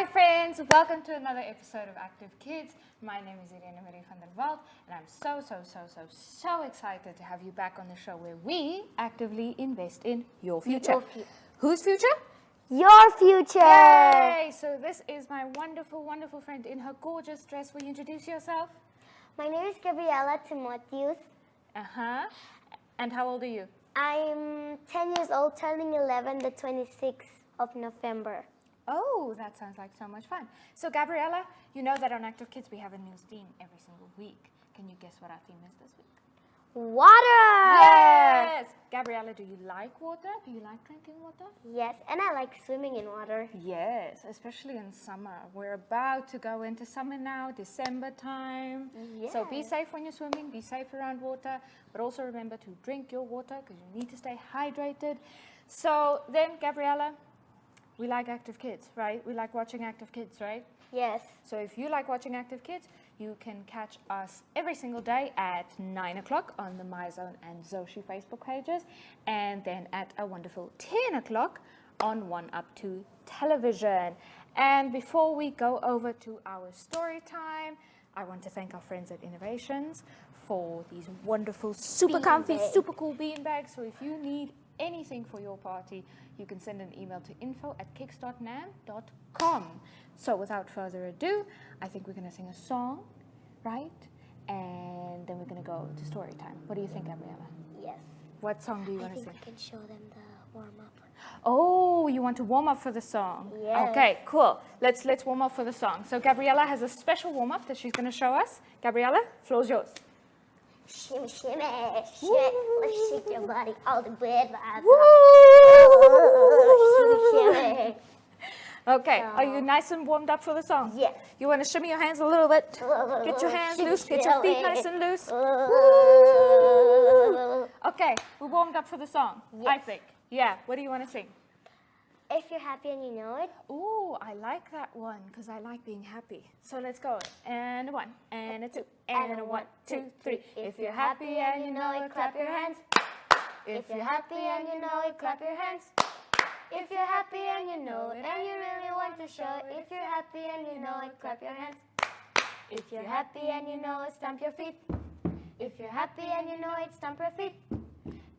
Hi friends, welcome to another episode of Active Kids. My name is Irene Marie van der Walt and I'm so excited to have you back on the show where we actively invest in your future. Whose future? Your future! Yay! So this is my wonderful friend in her gorgeous dress. Will you introduce yourself? My name is Gabriela Timotheus. And how old are you? I'm 10 years old, turning 11 the 26th of November. Oh, that sounds like so much fun. So Gabriela, you know that on Active Kids we have a new theme every single week. Can you guess what our theme is this week? Water! Yes! Gabriela, do you like water? Do you like drinking water? Yes, and I like swimming in water. Yes, especially in summer. We're about to go into summer now, December time. Yes. So be safe when you're swimming, be safe around water, but also remember to drink your water because you need to stay hydrated. So then, Gabriela, we like Active Kids, right? We like watching Active Kids, right? Yes. So if you like watching Active Kids, you can catch us every single day at 9 o'clock on the MyZone and Zoshi Facebook pages, and then at a wonderful 10 o'clock on One Up 2 television. And before we go over to our story time, I want to thank our friends at Innovations for these wonderful, super comfy, super cool bean bags. So if you need anything for your party, you can send an email to info@kickstartnam.com. So without further ado, I think we're going to sing a song, right? And then we're going to go to story time. What do you think, Gabriela? Yes. What song do you want to sing? I think we can show them the warm-up. Oh, you want to warm up for the song? Yes. Okay, cool. Let's warm up for the song. So Gabriela has a special warm-up that she's going to show us. Gabriela, floor's yours. Shimmy, shimmy, shimmy. Let's shake your body all the way. Shimmy, shimmy. Okay, are you nice and warmed up for the song? Yes. You want to shimmy your hands a little bit? Get your hands loose, get your feet nice and loose. Okay, we're warmed up for the song, I think. Yeah, what do you want to sing? If you're happy and you know it. Ooh, I like that one because I like being happy. So let's go. And a 1, and a 2, and a 1, 2, 3. If you're happy and you know it, clap your hands. If you're happy and you know it, clap your hands. If you're happy and you know it, and you really want to show it. If you're happy and you know it, clap your hands. If you're happy and you know it, stamp your feet. If you're happy and you know it, stamp your feet.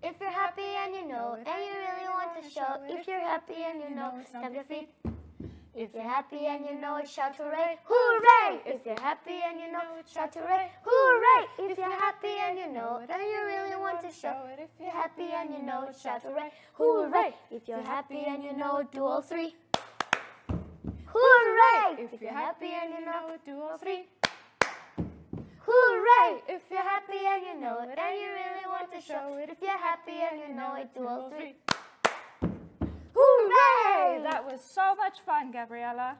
If you're happy and you know it, and you really want to show it. If you're happy and you know it, stamp your feet. If you're happy and you know it, shout hooray, hooray! If you're happy and you know it, shout hooray, hooray! If you're happy and you know it, and you really want to show it. If you're happy and you know it, shout hooray, hooray! If you're happy and you know it, do all three. Hooray! If you're happy and you know it, do all three. Hooray! If you're happy and you know it, and you really want to show it. If you're happy and you know it, do all three. Hooray! That was so much fun, Gabriela.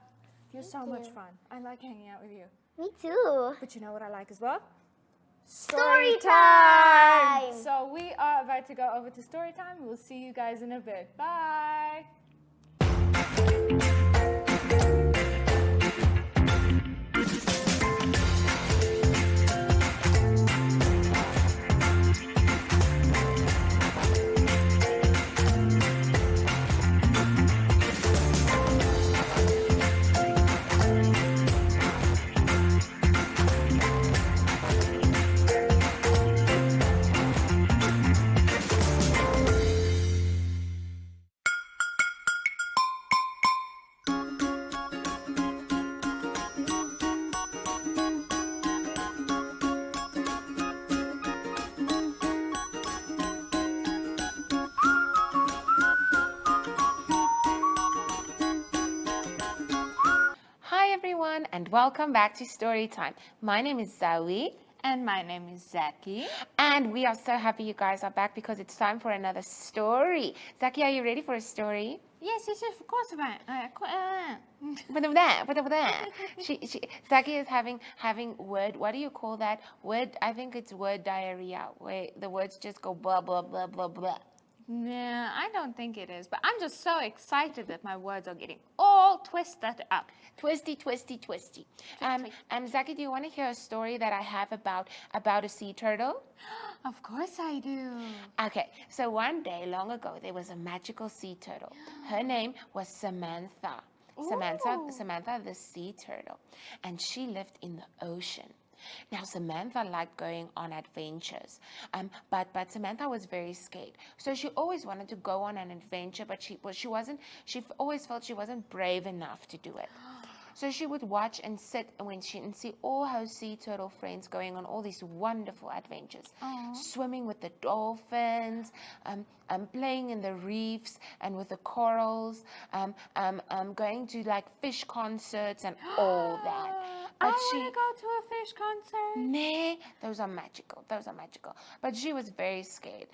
You're so much fun. I like hanging out with you. Me too. But you know what I like as well? Story time! So we are about to go over to story time. We'll see you guys in a bit. Bye! And welcome back to Story Time. My name is Zoey. And my name is Zacky. And we are so happy you guys are back because it's time for another story. Zacky, are you ready for a story? Yes, of course, right. Zacky is having word, what do you call that? I think it's word diarrhea, where the words just go blah, blah, blah, blah, blah. Nah, I don't think it is, but I'm just so excited that my words are getting all twisted up. Twisty. Zacky, do you want to hear a story that I have about a sea turtle? Of course I do. Okay, so one day long ago, there was a magical sea turtle. Her name was Samantha. Samantha the sea turtle, and she lived in the ocean. Now Samantha liked going on adventures, but Samantha was very scared. So she always wanted to go on an adventure, but she always felt she wasn't brave enough to do it. So she would watch and sit and see all her sea turtle friends going on all these wonderful adventures, swimming with the dolphins, playing in the reefs and with the corals, going to like fish concerts and all that. I want to go to a fish concert. Nah, those are magical. But she was very scared.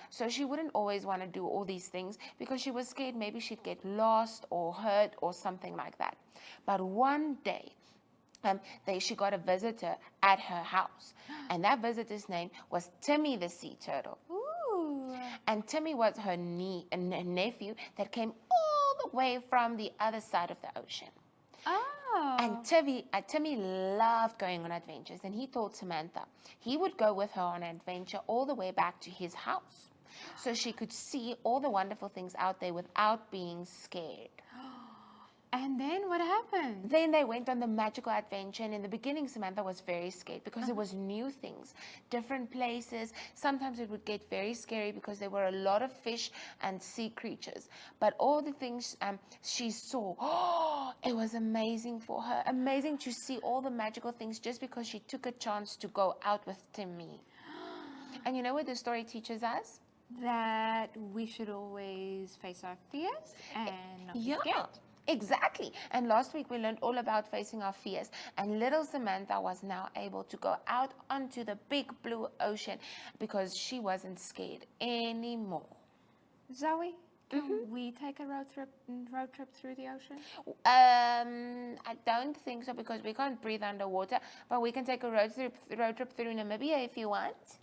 So she wouldn't always want to do all these things because she was scared maybe she'd get lost or hurt or something like that. But one day, she got a visitor at her house, and that visitor's name was Timmy the sea turtle. Ooh. And Timmy was her nephew that came all the way from the other side of the ocean. Oh. And Timmy loved going on adventures, and he told Samantha he would go with her on an adventure all the way back to his house, so she could see all the wonderful things out there without being scared. And then what happened? Then they went on the magical adventure, and in the beginning Samantha was very scared because it was new things, different places. Sometimes it would get very scary because there were a lot of fish and sea creatures. But all the things she saw, it was amazing for her. Amazing to see all the magical things just because she took a chance to go out with Timmy. And you know what the story teaches us? That we should always face our fears and not be scared. Exactly. And last week we learned all about facing our fears. And little Samantha was now able to go out onto the big blue ocean because she wasn't scared anymore. Zoe, can we take a road trip through the ocean? I don't think so because we can't breathe underwater. But we can take a road trip through Namibia if you want.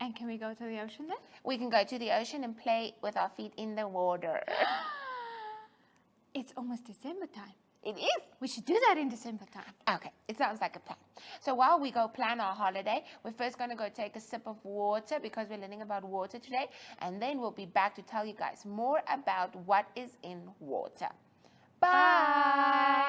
And can we go to the ocean then? We can go to the ocean and play with our feet in the water. It's almost December time. It is. We should do that in December time. Okay, it sounds like a plan. So while we go plan our holiday, we're first going to go take a sip of water because we're learning about water today. And then we'll be back to tell you guys more about what is in water. Bye.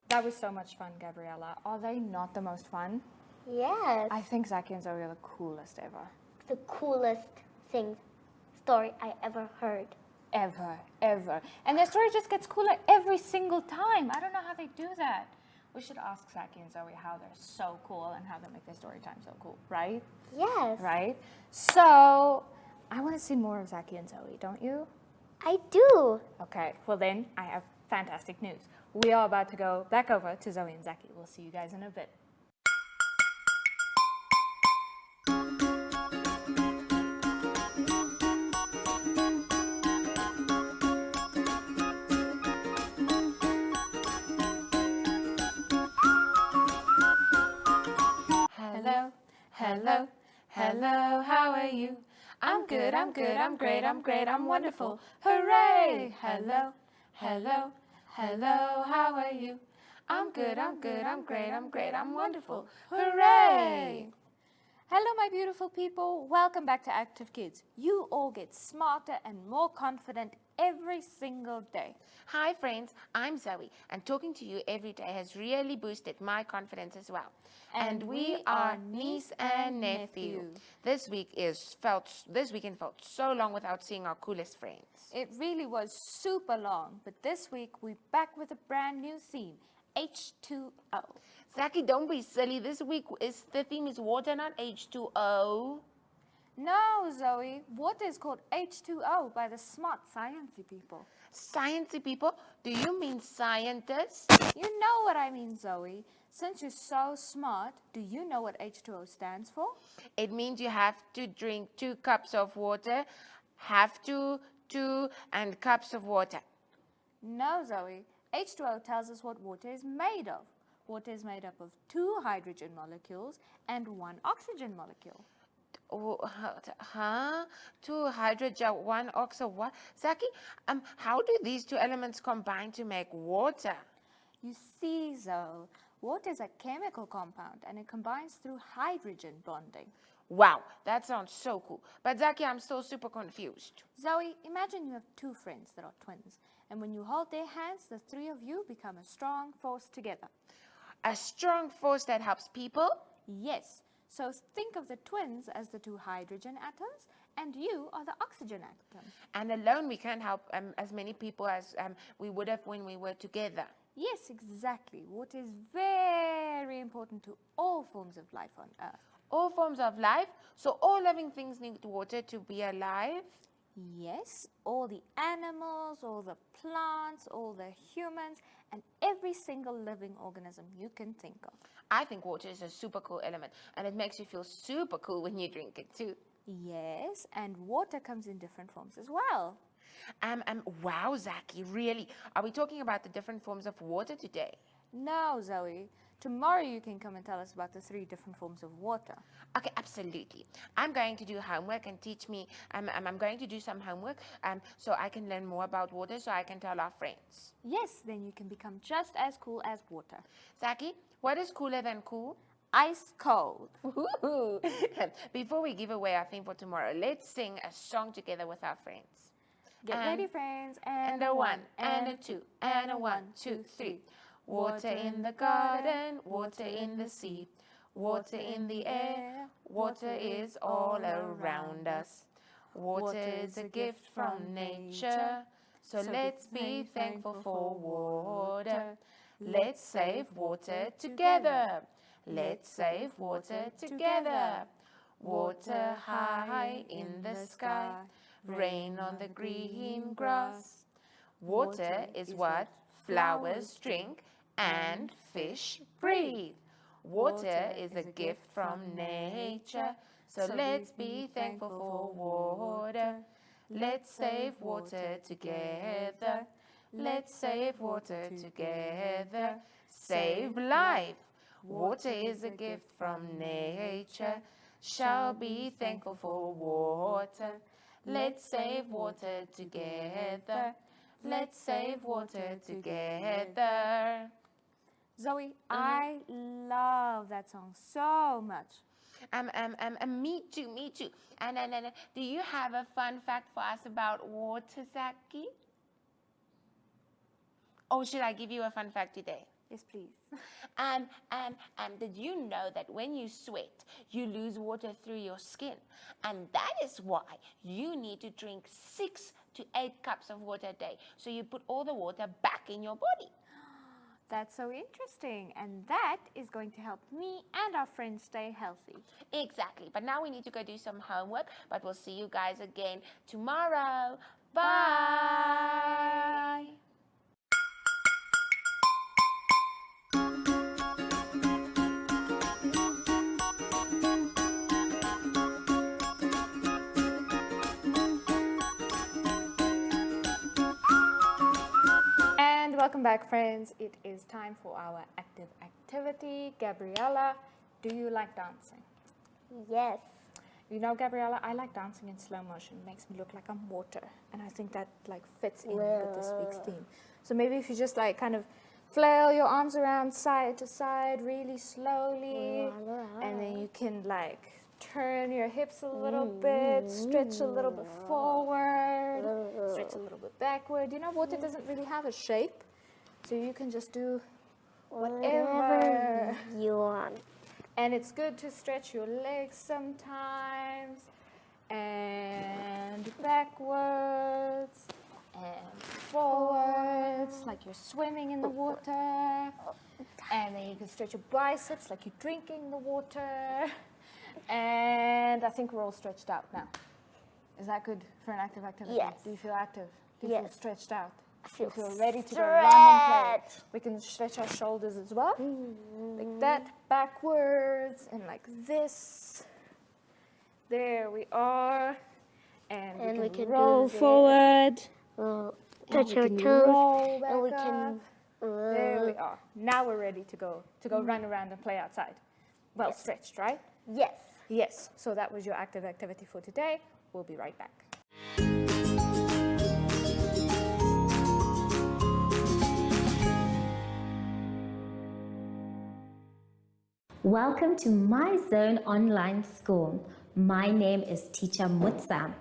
That was so much fun, Gabriella. Are they not the most fun? Yes. I think Zacky and Zoe are the coolest ever. The coolest story I ever heard. Ever. And their story just gets cooler every single time. I don't know how they do that. We should ask Zacky and Zoe how they're so cool and how they make their story time so cool, right? Yes. Right? So, I want to see more of Zacky and Zoe, don't you? I do. Okay, well then, I have fantastic news. We are about to go back over to Zoe and Zacky. We'll see you guys in a bit. Hello, how are you? I'm good, I'm great, I'm wonderful. Hooray! Hello, how are you? I'm good, I'm great, I'm wonderful. Hooray! Hello, my beautiful people. Welcome back to Active Kids. You all get smarter and more confident every single day. Hi friends, I'm Zoe, and talking to you every day has really boosted my confidence as well. And we are niece and nephew. This weekend felt so long without seeing our coolest friends. It really was super long, but this week we're back with a brand new theme, H2O. Zacky, don't be silly. This week the theme is water, not H2O. No, Zoe. Water is called H2O by the smart sciencey people. Sciencey people? Do you mean scientists? You know what I mean, Zoe. Since you're so smart, do you know what H2O stands for? It means you have to drink 2 cups of water. Have to, 2, and cups of water. No, Zoe. H2O tells us what water is made of. Water is made up of 2 hydrogen molecules and 1 oxygen molecule. Oh, huh? 2 hydrogen, 1 oxygen. What? Zaki, how do these 2 elements combine to make water? You see, Zoe, water is a chemical compound and it combines through hydrogen bonding. Wow, that sounds so cool. But Zaki, I'm still super confused. Zoe, imagine you have 2 friends that are twins, and when you hold their hands, the 3 of you become a strong force together. A strong force that helps people? Yes, so think of the twins as the 2 hydrogen atoms, and you are the oxygen atom. And alone we can't help as many people as we would have when we were together. Yes, exactly. Water is very important to all forms of life on Earth. All forms of life? So all living things need water to be alive? Yes, all the animals, all the plants, all the humans, and every single living organism you can think of. I think water is a super cool element, and it makes you feel super cool when you drink it too. Yes, and water comes in different forms as well. Wow, Zaki, really? Are we talking about the different forms of water today? No, Zoe. Tomorrow you can come and tell us about the 3 different forms of water. Okay, absolutely. I'm going to do homework and teach me. I'm going to do some homework so I can learn more about water so I can tell our friends. Yes, then you can become just as cool as water. Zaki, what is cooler than cool? Ice cold. Before we give away our theme for tomorrow, let's sing a song together with our friends. Get ready, friends. And a 1, and a 2, and a 1, 2, 3. Water in the garden, water in the sea, water in the air, water is all around us. Water is a gift from nature, so let's be thankful for water. Let's save water together. Let's save water together. Water high in the sky, rain on the green grass. Water is what flowers drink and fish breathe. Water is a gift from nature, so let's be thankful for water. Let's save water together. Let's save water together. Save life. Water is a gift from nature. Shall be thankful for water. Let's save water together. Let's save water together. Zoe, I love that song so much. Me too. And do you have a fun fact for us about water, Zaki? Or should I give you a fun fact today? Yes, please. Did you know that when you sweat, you lose water through your skin? And that is why you need to drink 6 to 8 cups of water a day. So you put all the water back in your body. That's so interesting. And that is going to help me and our friends stay healthy. Exactly. But now we need to go do some homework. But we'll see you guys again tomorrow. Bye. Welcome back, friends. It is time for our active activity. Gabriella, do you like dancing? Yes. You know, Gabriella, I like dancing in slow motion. It makes me look like I'm water. And I think that like fits in with this week's theme. So maybe if you just like kind of flail your arms around side to side really slowly. And then you can like turn your hips a little bit, stretch a little bit forward, stretch a little bit backward. You know, water doesn't really have a shape. So you can just do whatever you want. And it's good to stretch your legs sometimes, and backwards, and forwards, like you're swimming in the water. And then you can stretch your biceps like you're drinking the water. And I think we're all stretched out now. Is that good for an active activity? Yes. Do you feel active? Do you feel stretched out? I feel ready to go run and play? We can stretch our shoulders as well. Like that, backwards, and like this. There we are. And we can roll forward. Touch our toes. And we can There we are. Now we're ready to go run around and play outside. Well stretched, right? Yes. Yes. So that was your active activity for today. We'll be right back. Welcome to My Zone Online School. My name is Teacher Mutsa.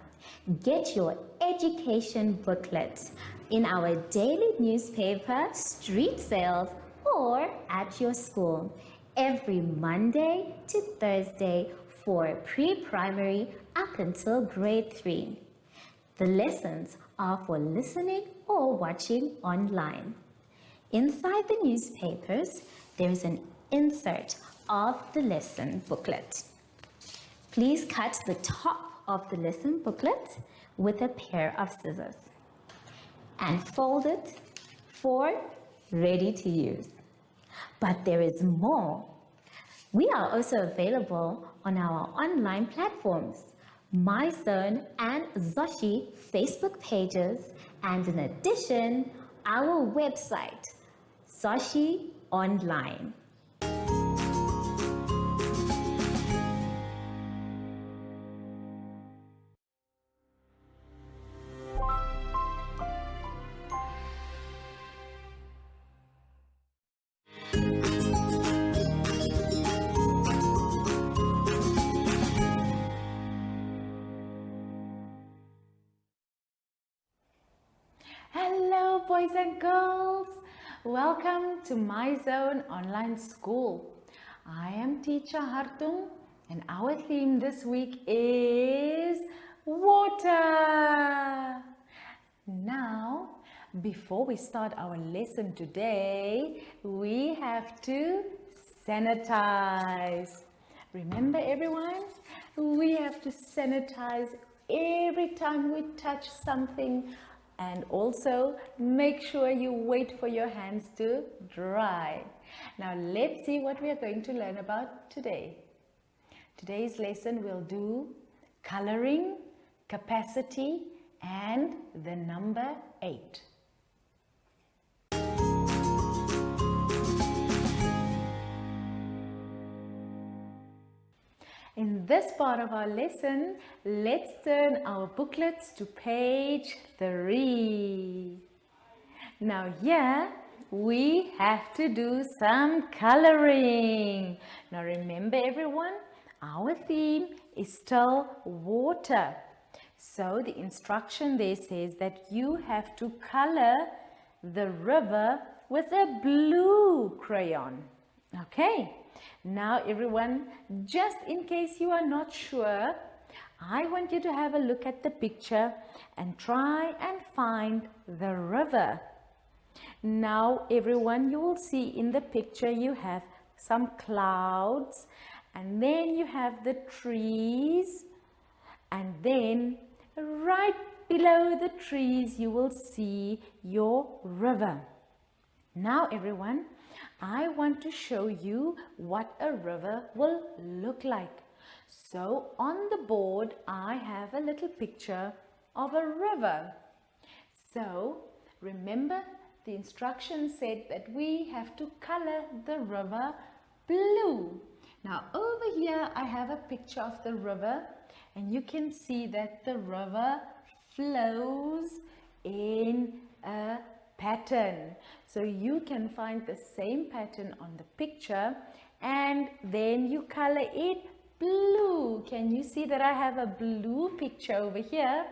Get your education booklet in our daily newspaper, street sales, or at your school every Monday to Thursday for pre-primary up until grade 3. The lessons are for listening or watching online. Inside the newspapers, there is an insert of the lesson booklet. Please cut the top of the lesson booklet with a pair of scissors and fold it for ready to use. But there is more. We are also available on our online platforms, MyZone and Zoshi Facebook pages, and in addition, our website, Zoshi Online. Hello, boys and girls. Welcome to My Zone Online School. I am Teacher Hartung, and our theme this week is water. Now, before we start our lesson today, we have to sanitize. Remember, everyone, we have to sanitize every time we touch something. And also make sure you wait for your hands to dry. Now let's see what we are going to learn about today. Today's lesson will do coloring, capacity, and the number 8. In this part of our lesson, let's turn our booklets to page 3. Now here, we have to do some coloring. Now remember everyone, our theme is still water. So the instruction there says that you have to color the river with a blue crayon. Okay. Now everyone, just in case you are not sure, I want you to have a look at the picture and try and find the river. Now everyone, you will see in the picture you have some clouds, and then you have the trees, and then right below the trees you will see your river. Now everyone, I want to show you what a river will look like. So on the board, I have a little picture of a river. So remember, the instructions said that we have to color the river blue. Now over here, I have a picture of the river, and you can see that the river flows in a pattern. So you can find the same pattern on the picture, and then you color it blue. Can you see that I have a blue picture over here?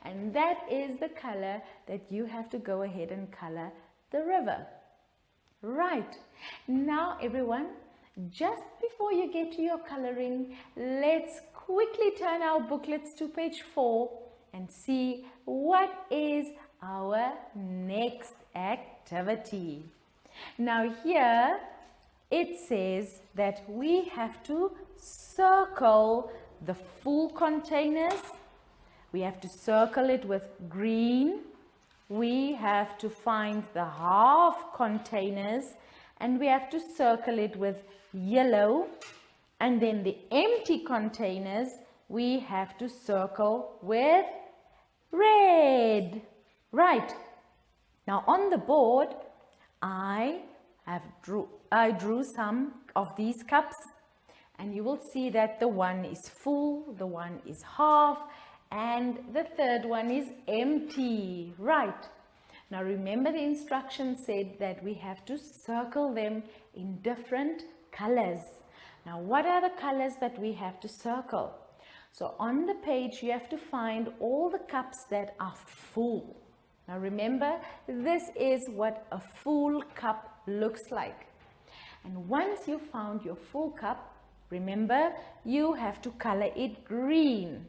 And that is the color that you have to go ahead and color the river. Right. Now everyone, just before you get to your coloring, let's quickly turn our booklets to page 4 and see what is our next activity. Now here it says that we have to circle the full containers. We have to circle it with green. We have to find the half containers, and we have to circle it with yellow. And then the empty containers we have to circle with red. Right. Now on the board, I drew some of these cups, and you will see that the one is full, the one is half, and the third one is empty. Right. Now remember, the instructions said that we have to circle them in different colors. Now what are the colors that we have to circle? So on the page you have to find all the cups that are full. Now remember, this is what a full cup looks like. And once you found your full cup, remember, you have to color it green.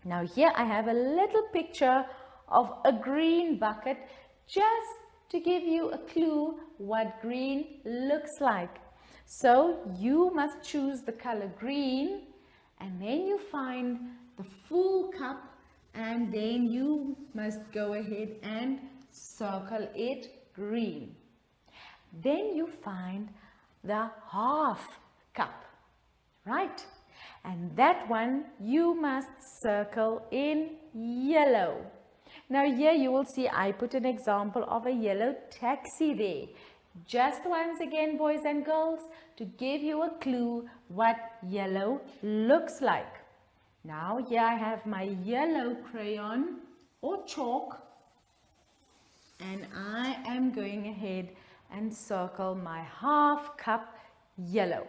Now here I have a little picture of a green bucket, just to give you a clue what green looks like. So you must choose the color green, and then you find the full cup, and then you must go ahead and circle it green. Then you find the half cup, right? And that one you must circle in yellow. Now here you will see I put an example of a yellow taxi there. Just once again, boys and girls, to give you a clue what yellow looks like. Now here I have my yellow crayon or chalk, and I am going ahead and circle my half cup yellow.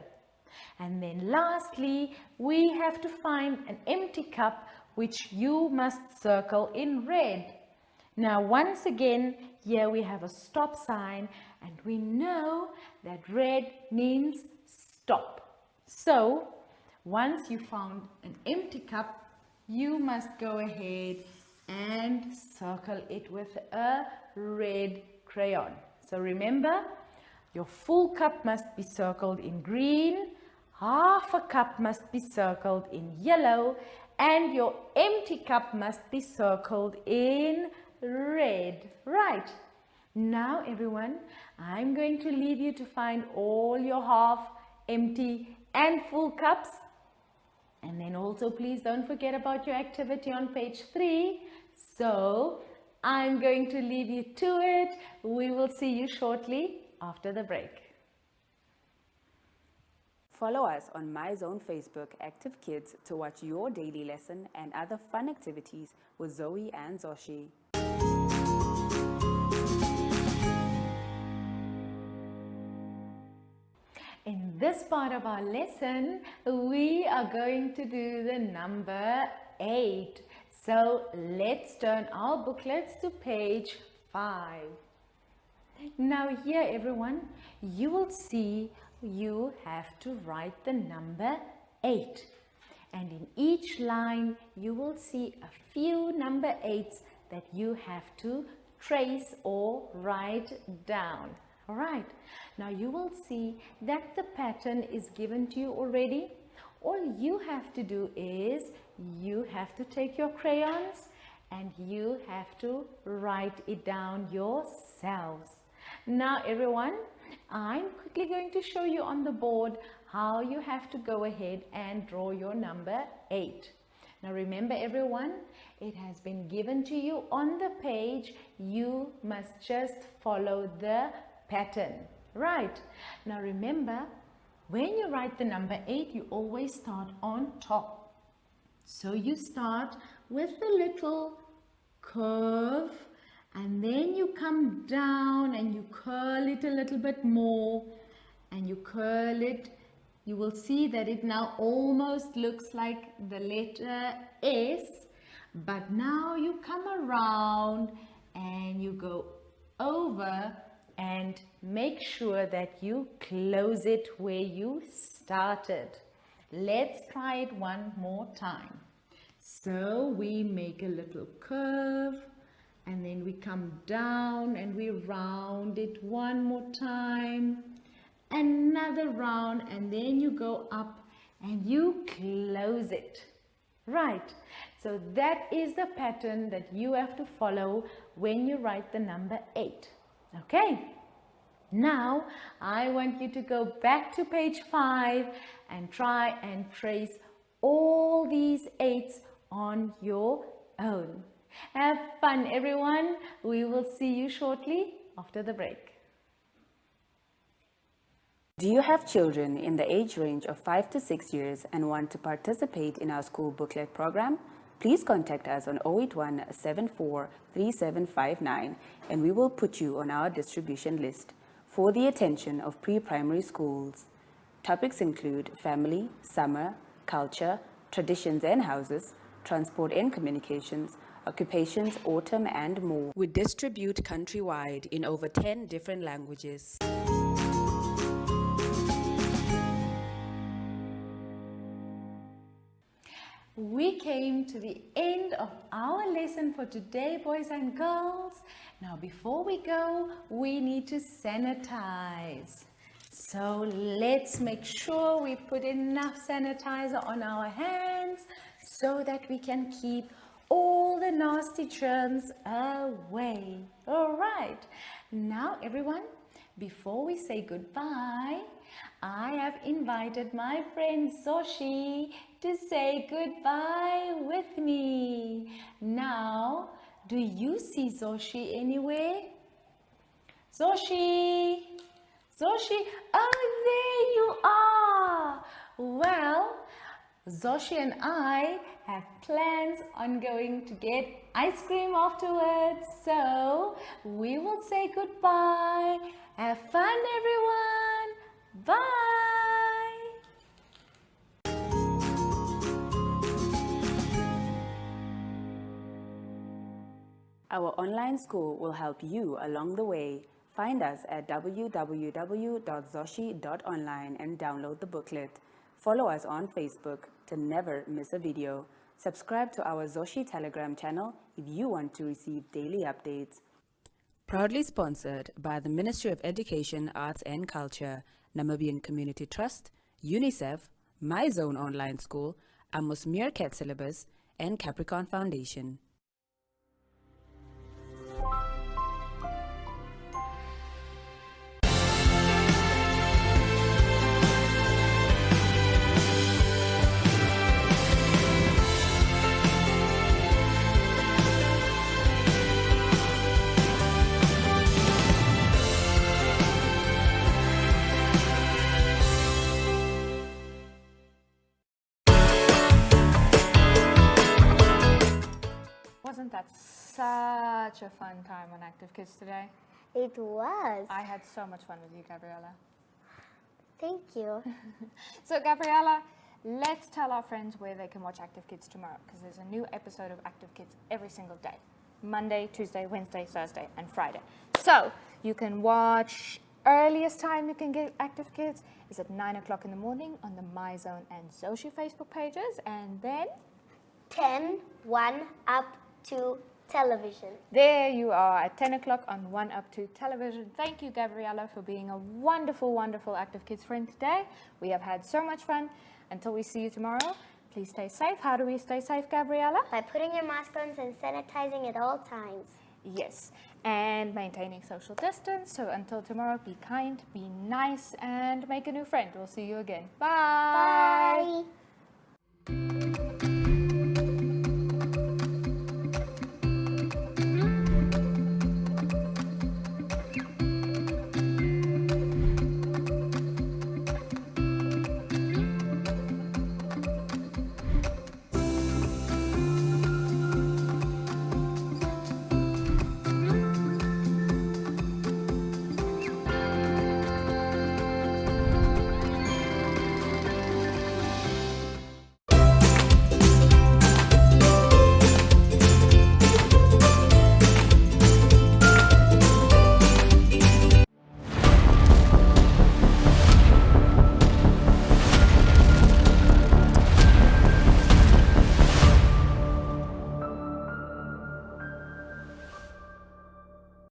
And then lastly, we have to find an empty cup which you must circle in red. Now once again, here we have a stop sign, and we know that red means stop. So once you found an empty cup, you must go ahead and circle it with a red crayon. So remember, your full cup must be circled in green, half a cup must be circled in yellow, and your empty cup must be circled in red. Right. Now everyone, I'm going to leave you to find all your half, empty and full cups. And then also please don't forget about your activity on page 3. So I'm going to leave you to it. We will see you shortly after the break. Follow us on MyZone Facebook Active Kids to watch your daily lesson and other fun activities with Zoe and Zacky. In this part of our lesson, we are going to do the number 8. So let's turn our booklets to page 5. Now here everyone, you will see you have to write the number 8. And in each line, you will see a few number 8s that you have to trace or write down. Alright, now you will see that the pattern is given to you already. All you have to do is you have to take your crayons and you have to write it down yourselves. Now everyone, I'm quickly going to show you on the board how you have to go ahead and draw your number 8. Now remember everyone, it has been given to you on the page. You must just follow the pattern. Right. Now remember, when you write the number 8, you always start on top. So you start with a little curve, and then you come down and you curl it a little bit more, and you curl it. You will see that it now almost looks like the letter S, but now you come around and you go over and make sure that you close it where you started. Let's try it one more time. So we make a little curve, and then we come down and we round it one more time, another round, and then you go up and you close it. Right. So that is the pattern that you have to follow when you write the number 8. Okay. Now I want you to go back to page 5 and try and trace all these 8s on your own. Have fun everyone. We will see you shortly after the break. Do you have children in the age range of 5 to 6 years and want to participate in our school booklet program? Please contact us on 081 74 3759 and we will put you on our distribution list for the attention of pre-primary schools. Topics include family, summer, culture, traditions and houses, transport and communications, occupations, autumn and more. We distribute countrywide in over 10 different languages. We came to the end of our lesson for today, boys and girls. Now, before we go, we need to sanitize. So let's make sure we put enough sanitizer on our hands so that we can keep all the nasty germs away. All right. Now, everyone, before we say goodbye, I have invited my friend Zoshi to say goodbye with me. Now, do you see Zoshi anywhere? Zoshi! Zoshi! Oh, there you are! Well, Zoshi and I have plans on going to get ice cream afterwards. So, we will say goodbye. Have fun, everyone! Bye! Our online school will help you along the way. Find us at www.zoshi.online and download the booklet. Follow us on Facebook to never miss a video. Subscribe to our Zoshi Telegram channel if you want to receive daily updates. Proudly sponsored by the Ministry of Education, Arts and Culture, Namibian Community Trust, UNICEF, My Zone Online School, Amos Meerkat Syllabus, and Capricorn Foundation. Wasn't that such a fun time on Active Kids today? It was. I had so much fun with you, Gabriella. Thank you. So, Gabriella, let's tell our friends where they can watch Active Kids tomorrow, because there's a new episode of Active Kids every single day. Monday, Tuesday, Wednesday, Thursday, and Friday. So, you can watch, earliest time you can get Active Kids is at 9 o'clock in the morning on the My Zone and Zoshi Facebook pages, and then 10, 1 up to television. there you are at 10 o'clock on 1 Up to television. Thank you, Gabriella, for being a wonderful, wonderful Active Kids friend today. We have had so much fun. Until we see you tomorrow, please stay safe. How do we stay safe, Gabriella? By putting your mask on and sanitizing at all times. Yes, and maintaining social distance. So until tomorrow, be kind, be nice, and make a new friend. We'll see you again. Bye. Bye.